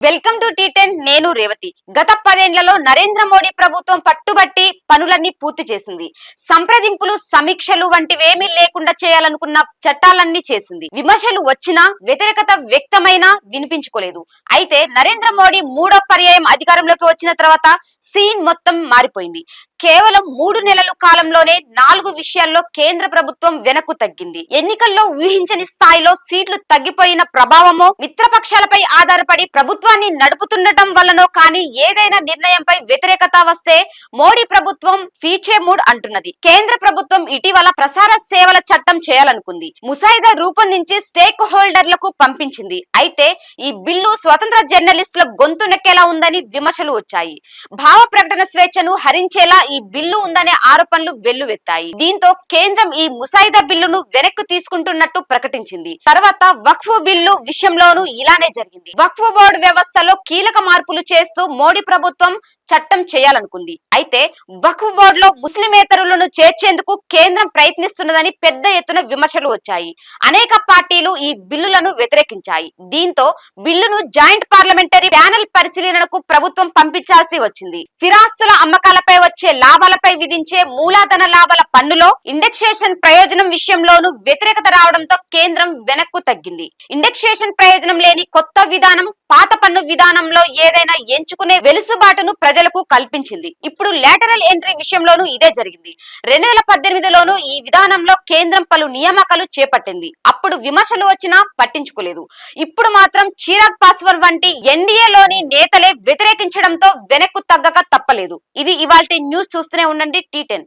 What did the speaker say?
Welcome to టీ10. నేను రేవతి. గత 10 ఏళ్లలో నరేంద్ర మోడీ ప్రభుత్వం పట్టుబట్టి పనులన్నీ పూర్తి చేసింది. సంప్రదింపులు, సమీక్షలు వంటివేమీ లేకుండా చేయాలనుకున్న చట్టాలన్నీ చేసింది. విమర్శలు వచ్చినా, వ్యతిరేకత వ్యక్తమైనా వినిపించుకోలేదు. అయితే నరేంద్ర మోడీ మూడో పర్యాయం అధికారంలోకి వచ్చిన తర్వాత సీన్ మొత్తం మారిపోయింది. కేవలం 3 నెలల కాలంలోనే 4 విషయాల్లో కేంద్ర ప్రభుత్వం వెనక్కు తగ్గింది. ఎన్నికల్లో ఊహించని స్థాయిలో సీట్లు తగ్గిపోయిన ప్రభావమో, మిత్రపక్షాలపై ఆధారపడి ప్రభుత్వాన్ని నడుపుతుండటం వల్లనో కానీ ఏదైనా నిర్ణయంపై వ్యతిరేకత వస్తే మోడీ ప్రభుత్వం ఫీచే మూడ్ అంటున్నది. కేంద్ర ప్రభుత్వం ఇటీవల ప్రసార సేవల చట్టం చేయాలనుకుంది. ముసాయిదా రూపొందించి స్టేక్ హోల్డర్లకు పంపించింది. అయితే ఈ బిల్లు స్వతంత్ర జర్నలిస్టుల గొంతు నెక్కేలా ఉందని విమర్శలు వచ్చాయి. భావ ప్రకటన స్వేచ్ఛను హరించేలా ఈ బిల్లు ఉందనే ఆరోపణలు వెల్లువెత్తాయి. దీంతో కేంద్రం ఈ ముసాయిదా బిల్లును వెనక్కి తీసుకుంటున్నట్టు ప్రకటించింది. తర్వాత వక్ఫ్ బిల్లు విషయంలోనూ ఇలానే జరిగింది. వక్ఫ్ బోర్డు వ్యవస్థలో కీలక మార్పులు చేస్తూ మోడీ ప్రభుత్వం చట్టం చేయాలనుకుంది. అయితే వక్ఫ్ బోర్డులో ముస్లిమేతరులను చేర్చేందుకు కేంద్రం ప్రయత్నిస్తున్నదని పెద్ద ఎత్తున విమర్శలు వచ్చాయి. అనేక పార్టీలు ఈ బిల్లులను వ్యతిరేకించాయి. దీంతో బిల్లును జాయింట్ పార్లమెంటరీ ప్యానెల్ పరిశీలనకు ప్రభుత్వం పంపించాల్సి వచ్చింది. స్థిరాస్తుల అమ్మకాలపై వచ్చే లాభాలపై విధించే మూలధన లాభాల పన్నులో ఇండెక్సేషన్ ప్రయోజనం విషయంలోనూ వ్యతిరేకత రావడంతో కేంద్రం వెనక్కు తగ్గింది. ఇండెక్సేషన్ ప్రయోజనం లేని కొత్త విధానం పాత పన్ను విధానంలో ఏదైనా ఎంచుకునే వెలుసుబాటును ప్రజలకు కల్పించింది. ఇప్పుడు లేటరల్ ఎంట్రీ విషయంలోనూ ఇదే జరిగింది. 2018లోనూ ఈ విధానంలో కేంద్రం పలు నియామకాలు చేపట్టింది. అప్పుడు విమర్శలు వచ్చినా పట్టించుకోలేదు. ఇప్పుడు మాత్రం చిరాగ్ పాస్వాన్ వంటి ఎన్డీఏలోని నేతలే వ్యతిరేకించడంతో వెనక్కు తగ్గక తప్పలేదు. ఇది ఇవాల్టి న్యూస్. చూస్తూనే ఉండండి టీ10.